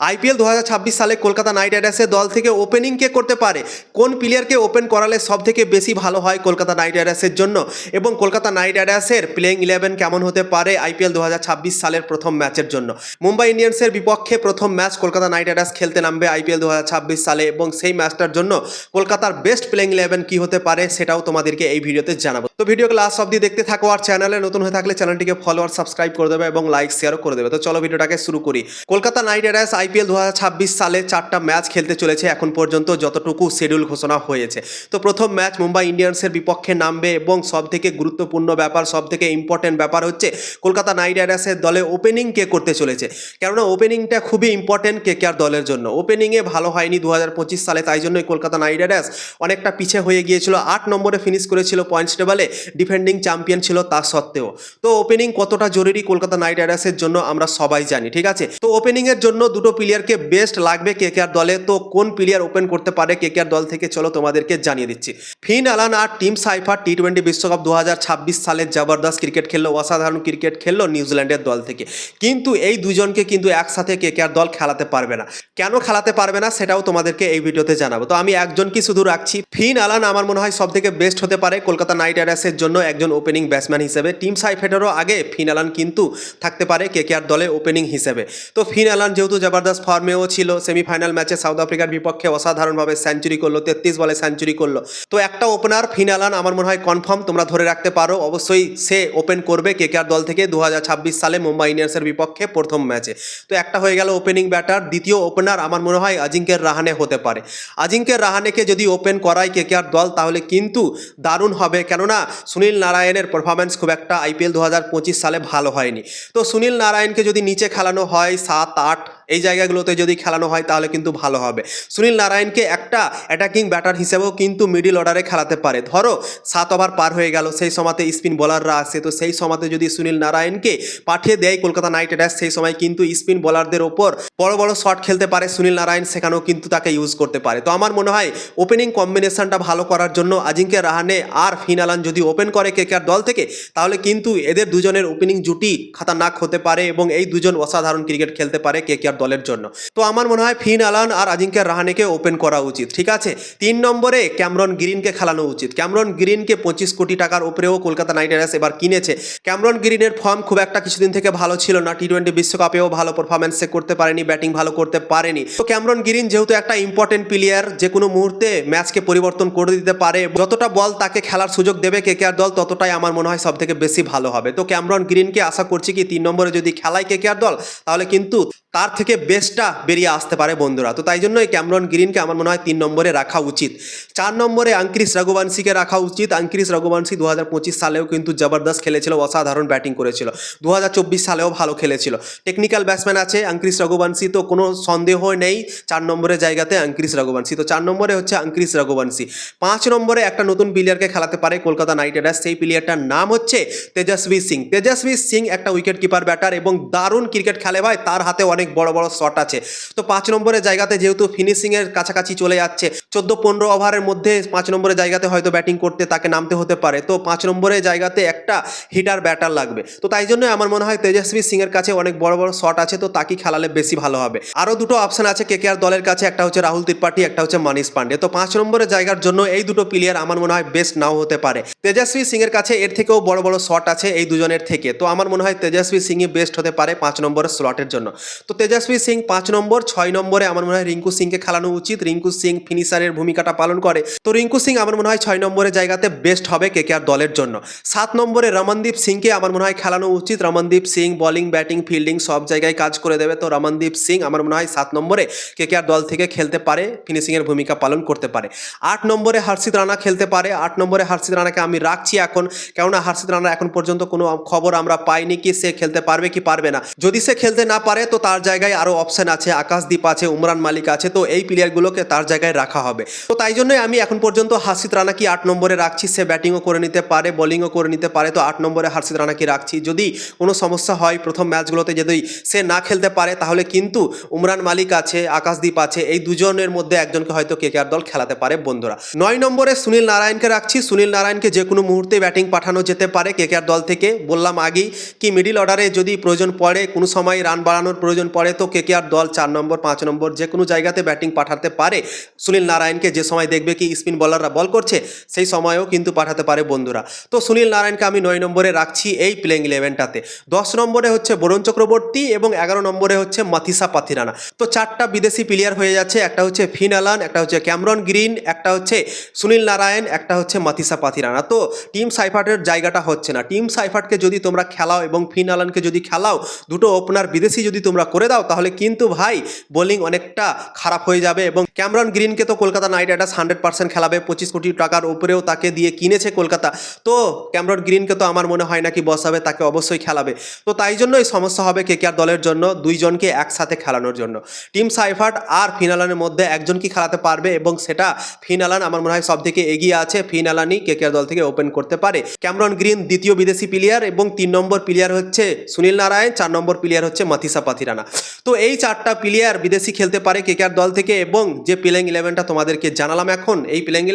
IPL 2026 সালে Kolkata night রাইডার্সের দল থেকে ওপেনিং কে করতে পারে, কোন প্লেয়ারকে ওপেন করালে সব থেকে বেশি ভালো হয় কলকাতা নাইট রাইডার্সের জন্য, এবং কলকাতা নাইট রাইডার্সের প্লেইং 11 কেমন হতে পারে আইপিএল 2026 সালের প্রথম ম্যাচের জন্য। মুম্বাই ইন্ডিয়ান্সের বিপক্ষে প্রথম ম্যাচ কলকাতা নাইট রাইডার্স খেলতে নামবে আইপিএল 2026 সালে, এবং সেই ম্যাচটার জন্য কলকাতার বেস্ট প্লেইং 11 কি হতে পারে সেটাও তোমাদেরকে এই ভিডিওতে জানাবো। তো ভিডিওকে লাস্ট অবধি দেখতে থাকো, আর চ্যানেলে নতুন হয়ে থাকলে চ্যানেলটিকে ফলো আর সাবস্ক্রাইব করে দেবে এবং লাইক শেয়ারও করে দেবে। তো চলো ভিডিওটাকে শুরু করি। কলকাতা নাইট রাইডার্স আইপিএল 2026 সালে 4টা ম্যাচ খেলতে চলেছে এখন পর্যন্ত যতটুকু শিডিউল ঘোষণা হয়েছে। তো প্রথম ম্যাচ মুম্বাই ইন্ডিয়ান্সের বিপক্ষে নামবে, এবং সবথেকে গুরুত্বপূর্ণ ব্যাপার, সবথেকে ইম্পর্টেন্ট ব্যাপার হচ্ছে কলকাতা নাইট রাইডার্সের দলে ওপেনিং কে করতে চলেছে। কেননা ওপেনিংটা খুবই ইম্পর্টেন্ট কেকেআর দলের জন্য। ওপেনিংয়ে ভালো হয়নি 2025 সালে, তাই জন্যই কলকাতা নাইট রাইডার্স অনেকটা পিছে হয়ে গিয়েছিল। 8 নম্বরে ফিনিশ করেছিল পয়েন্টস টেবলে, ডিফেন্ডিং চ্যাম্পিয়ন ছিল তা সত্ত্বেও। তো ওপেনিং কতটা জরুরি কলকাতা নাইট রাইডার্সের জন্য আমরা সবাই জানি, ঠিক আছে। তো ওপেনিংয়ের জন্য দুটো প্লেয়ারকে বেস্ট লাগবে কেকেআর দলে। তো কোন প্লেয়ার ওপেন করতে পারে কেকেআর দল থেকে চলো তোমাদেরকে জানিয়ে দিচ্ছি। ফিন অ্যালান আর টিম সাইফার টি20 বিশ্বকাপ 2026 সালে জবরদস্ত ক্রিকেট খেললো, অসাধারণ ক্রিকেট খেললো নিউজিল্যান্ডের দল থেকে। কিন্তু এই দুজনকে কিন্তু একসাথে কেকেআর দল খেলাতে পারবে না। কেন খেলাতে পারবে না সেটাও তোমাদেরকে এই ভিডিওতে জানাবো। তো আমি একজনকে শুধু রাখছি, ফিন অ্যালান আমার মনে হয় সব থেকে বেস্ট হতে পারে কলকাতা নাইট রাইডার্সের জন্য একজন ওপেনিং ব্যাটসম্যান হিসেবে। টিম সাইফারেরও আগে ফিন অ্যালান কিন্তু থাকতে পারে কেকেআর দলে ওপেনিং হিসেবে। তো ফিন অ্যালান যেহেতু জবরদস্ত ফর্মেও ছিল, সেমিফাইনাল ম্যাচে সাউথ আফ্রিকার বিপক্ষে অসাধারণভাবে সেঞ্চুরি করলো, 33 বলে সেঞ্চুরি করলো। তো একটা ওপেনার ফিন অ্যালান আমার মনে হয় কনফার্ম তোমরা ধরে রাখতে পারো, অবশ্যই সে ওপেন করবে কেকেআর দল থেকে 2026 সালে মুম্বাই ইন্ডিয়ান্সের বিপক্ষে প্রথম ম্যাচে। তো একটা হয়ে গেল ওপেনিং ব্যাটার। দ্বিতীয় ওপেনার আমার মনে হয় আজিঙ্ক্যের রাহানে হতে পারে। আজিঙ্ক্যের রাহানেকে যদি ওপেন করায় কেকেআর দল তাহলে কিন্তু দারুণ হবে, কেননা সুনীল নারায়ণের পারফরম্যান্স খুব একটা আইপিএল 2025 সালে ভালো হয়নি। তো সুনীল নারায়ণকে যদি নিচে খেলানো হয় 7-8 এই জায়গাগুলোতে যদি খেলানো হয় তাহলে কিন্তু ভালো হবে। সুনীল নারায়ণকে একটা অ্যাটাকিং ব্যাটার হিসেবেও কিন্তু মিডিল অর্ডারে খেলাতে পারে। ধরো 7 ওভার পার হয়ে গেল, সেই সময়তে স্পিন বোলাররা আসে, তো সেই সময়তে যদি সুনীল নারায়ণকে পাঠিয়ে দেয় কলকাতা নাইট রাইডার্স, সেই সময় কিন্তু স্পিন বোলারদের ওপর বড় বড় শট খেলতে পারে সুনীল নারায়ণ, সেখানেও কিন্তু তাকে ইউজ করতে পারে। তো আমার মনে হয় ওপেনিং কম্বিনেশনটা ভালো করার জন্য আজিঙ্ক্য রাহানে আর ফিন অ্যালান যদি ওপেন করে কেকেআর দল থেকে তাহলে কিন্তু এদের দুজনের ওপেনিং জুটি খাতারনাক হতে পারে, এবং এই দুজন অসাধারণ ক্রিকেট খেলতে পারে কেকেআর দলের জন্য। তো আমার মনে হয় ফিন অ্যালান আর আজিঙ্ক্য রাহানেকে ওপেন করা উচিত, ঠিক আছে। 3 নম্বরে ক্যামরন গ্রিনকে খেলানো উচিত। ক্যামরন গ্রিনকে 25 কোটি টাকার উপরেও কলকাতা নাইট রাইডার্স এবার কিনেছে। ক্যামরন গ্রিনের ফর্ম খুব একটা কিছুদিন থেকে ভালো ছিল না, টি20 বিশ্বকাপেও ভালো পারফরমেন্স করতে পারেনি, ব্যাটিং ভালো করতে পারেনি। তো ক্যামরন গ্রিন যেহেতু একটা ইম্পর্টেন্ট প্লেয়ার, যে কোনো মুহূর্তে ম্যাচকে পরিবর্তন করে দিতে পারে, যতটা বল তাকে খেলার সুযোগ দেবে কেকেআর দল ততটাই আমার মনে হয় সব থেকে বেশি ভালো হবে। তো ক্যামরন গ্রিনকে আশা করছি কি 3 নম্বরে যদি খেলায় কেকেআর দল তাহলে কিন্তু তার থেকে বেস্টটা বেরিয়ে আসতে পারে বন্ধুরা। তো তাই জন্য এই ক্যামরন গ্রিনকে আমার মনে হয় 3 নম্বরে রাখা উচিত। 4 নম্বরে আঙ্ক্রিস রঘুবংশীকে রাখা উচিত। আঙ্ক্রিস রঘুবংশী 2025 সালেও কিন্তু জবরদস্ত খেলেছিল, অসাধারণ ব্যাটিং করেছিল। 2024 সালেও ভালো খেলেছিল। টেকনিক্যাল ব্যাটসম্যান আছে আঙ্ক্রিস রঘুবংশী, তো কোনো সন্দেহ নেই 4 নম্বরের জায়গাতে আঙ্ক্রিস রঘুবংশী। তো 4 নম্বরে হচ্ছে আঙ্ক্রিস রঘুবংশী। 5 নম্বরে একটা নতুন প্লেয়ারকে খেলাতে পারে কলকাতা নাইট রাইডার্স, সেই প্লেয়ারটার নাম হচ্ছে তেজস্বী সিং। তেজস্বী সিং একটা উইকেট কিপার ব্যাটার এবং দারুণ ক্রিকেট খেলে ভাই, তার হাতে অনেক বড় বড় শট আছে। তো 5 নম্বরের জায়গাতে যেহেতু ফিনিশিংয়ের কাছাকাছি চলে যাচ্ছে, 14-15 ওভারের মধ্যে 5 নম্বরের জায়গাতে হয়তো ব্যাটিং করতে তাকে নামতে হতে পারে। তো 5 নম্বরের জায়গাতে একটা হিটার ব্যাটার লাগবে। তো তাই জন্য আমার মনে হয় তেজস্বী সিং এর কাছে অনেক বড় বড় শট আছে, তো তাকে খেলালে বেশি ভালো হবে। আরও দুটো অপশন আছে কেকেআর দলের কাছে, একটা হচ্ছে রাহুল ত্রিপাঠী, একটা হচ্ছে মানিশ পান্ডে। তো 5 নম্বরের জায়গার জন্য এই দুটো প্লেয়ার আমার মনে হয় বেস্ট নাও হতে পারে। তেজস্বী সিং এর কাছে এর থেকেও বড় বড় শট আছে এই দুজনের থেকে। তো আমার মনে হয় তেজস্বী সিংই বেস্ট হতে পারে 5 নম্বরের স্লটের জন্য। তো তেজস্বী সিং 5 নম্বর। 6 নম্বরে আমার মনে হয় রিঙ্কু সিংকে খেলানো উচিত। রিঙ্কু সিং ফিনিশারের ভূমিকাটা পালন করে, তো রিঙ্কু সিং আমার মনে হয় 6 নম্বরের জায়গাতে বেস্ট হবে কেকেআর দলের জন্য। 7 নম্বরে রমনদীপ সিংকে আমার মনে হয় খেলানো উচিত। Ramandeep Singh bowling, batting, fielding সব জায়গায় কাজ করে দেবে। তো রমনদীপ সিং আমার মনে হয় 7 নম্বরে কেকেআর দল থেকে খেলতে পারে, ফিনিশিংয়ের ভূমিকা পালন করতে পারে। 8 নম্বরে হর্ষিত রানা খেলতে পারে। 8 নম্বরে হর্ষিত রানাকে আমি রাখছি এখন, কেননা হর্ষিত রানা এখন পর্যন্ত কোনো খবর আমরা পাইনি কি সে খেলতে পারবে কি পারবে না। যদি সে খেলতে না পারে তো তার জায়গায় আরও অপশন আছে, আকাশদীপ আছে, উমরান মালিক আছে, তো এই প্লেয়ারগুলোকে তার জায়গায় রাখা হবে। তো তাই জন্যই আমি এখন পর্যন্ত হর্ষিত রানাকে 8 নম্বরে রাখছি। সে ব্যাটিংও করে নিতে পারে, বোলিংও করে নিতে পারে। তো 8 নম্বরে হর্ষিত রানাকে রাখছি। যদি কোনো সমস্যা হয় প্রথম ম্যাচগুলোতে, যদি সে না খেলতে পারে তাহলে কিন্তু উমরান মালিক আছে, আকাশদীপ আছে, এই দুজনের মধ্যে একজনকে হয়তো কেকেআর দল খেলাতে পারে বন্ধুরা। 9 নম্বরে সুনীল নারায়ণকে রাখছি। সুনীল নারায়ণকে যে কোনো মুহূর্তে ব্যাটিং পাঠানো যেতে পারে কেকেআর দল থেকে। বললাম আগেই কি মিডিল অর্ডারে যদি প্রয়োজন পড়ে, কোনো সময় রান বাড়ানোর প্রয়োজন পরে তো কেকেআর দল 4 নম্বর 5 নম্বর যে কোনো জায়গাতে ব্যাটিং পাঠাতে পারে। সুনীল নারায়ণকে যে সময় দেখবে কি স্পিন বলাররা বল করছে সেই সময়ও কিন্তু পাঠাতে পারে বন্ধুরা। তো সুনীল নারায়ণকে আমি 9 নম্বরে রাখছি এই প্লেইং 11টাতে। 10 নম্বরে হচ্ছে বরুণ চক্রবর্তী এবং 11 নম্বরে হচ্ছে মাথিসা পাথিরানা। তো 4টা বিদেশি প্লেয়ার হয়ে যাচ্ছে, একটা হচ্ছে ফিন অ্যালান, একটা হচ্ছে ক্যামরন গ্রিন, একটা হচ্ছে সুনীল নারায়ণ, একটা হচ্ছে মাথিসা পাথিরানা। তো টিম সাইফার্টের জায়গাটা হচ্ছে না। টিম সাইফার্টকে যদি তোমরা খেলাও এবং ফিন অ্যালানকে যদি খেলাও, দুটো ওপেনার বিদেশি যদি তোমরা করে দাও, তাহলে কিন্তু ভাই বোলিং অনেকটা খারাপ হয়ে যাবে। এবং ক্যামরন গ্রিনকে তো কলকাতা নাইট রাইডার্স 100% খেলাবে, 25 কোটি টাকার উপরেও তাকে দিয়ে কিনেছে কলকাতা। তো ক্যামরন গ্রিনকে তো আমার মনে হয় না কি বসাবে, তাকে অবশ্যই খেলাবে। তো তাই জন্য এই সমস্যা হবে কেকেআর দলের জন্য দুইজনকে একসাথে খেলানোর জন্য। টিম সাইফার্ট আর ফিন অ্যালানের মধ্যে একজন কি খেলাতে পারবে, এবং সেটা ফিন অ্যালান আমার মনে হয় সব থেকে এগিয়ে আছে। ফিন অ্যালানই কেকেআর দল থেকে ওপেন করতে পারে। ক্যামরন গ্রিন দ্বিতীয় বিদেশি প্লেয়ার এবং 3 নম্বর প্লেয়ার হচ্ছে সুনীল নারায়ণ, 4 নম্বর প্লেয়ার হচ্ছে মাথিসা পাথিরানা। তো এই 4টা প্লেয়ার বিদেশি খেলতে পারে কেকেআর দল থেকে। এবং যে প্লেইং 11টা তোমাদেরকে জানালাম এখন, এই প্লেইং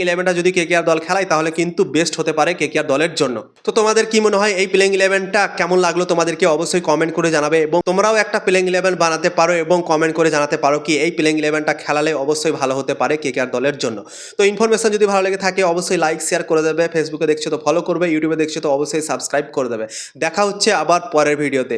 11টা যদি কেকেআর দল খেলায় তাহলে কিন্তু বেস্ট হতে পারে কেকেআর দলের জন্য। তো তোমাদের কি মনে হয় এই প্লেইং 11টা কেমন লাগলো তোমাদেরকে অবশ্যই কমেন্ট করে জানাবে, এবং তোমরাও একটা প্লেইং 11 বানাতে পারো এবং কমেন্ট করে জানাতে পারো কি এই প্লেইং 11টা খেলালে অবশ্যই ভালো হতে পারে কেকেআর দলের জন্য। তো ইনফরমেশন যদি ভালো লেগে থাকে অবশ্যই লাইক শেয়ার করে দেবে, ফেসবুকে দেখছো তো ফলো করবে, ইউটিউবে দেখছো তো অবশ্যই সাবস্ক্রাইব করে দেবে। দেখা হচ্ছে আবার পরের ভিডিওতে।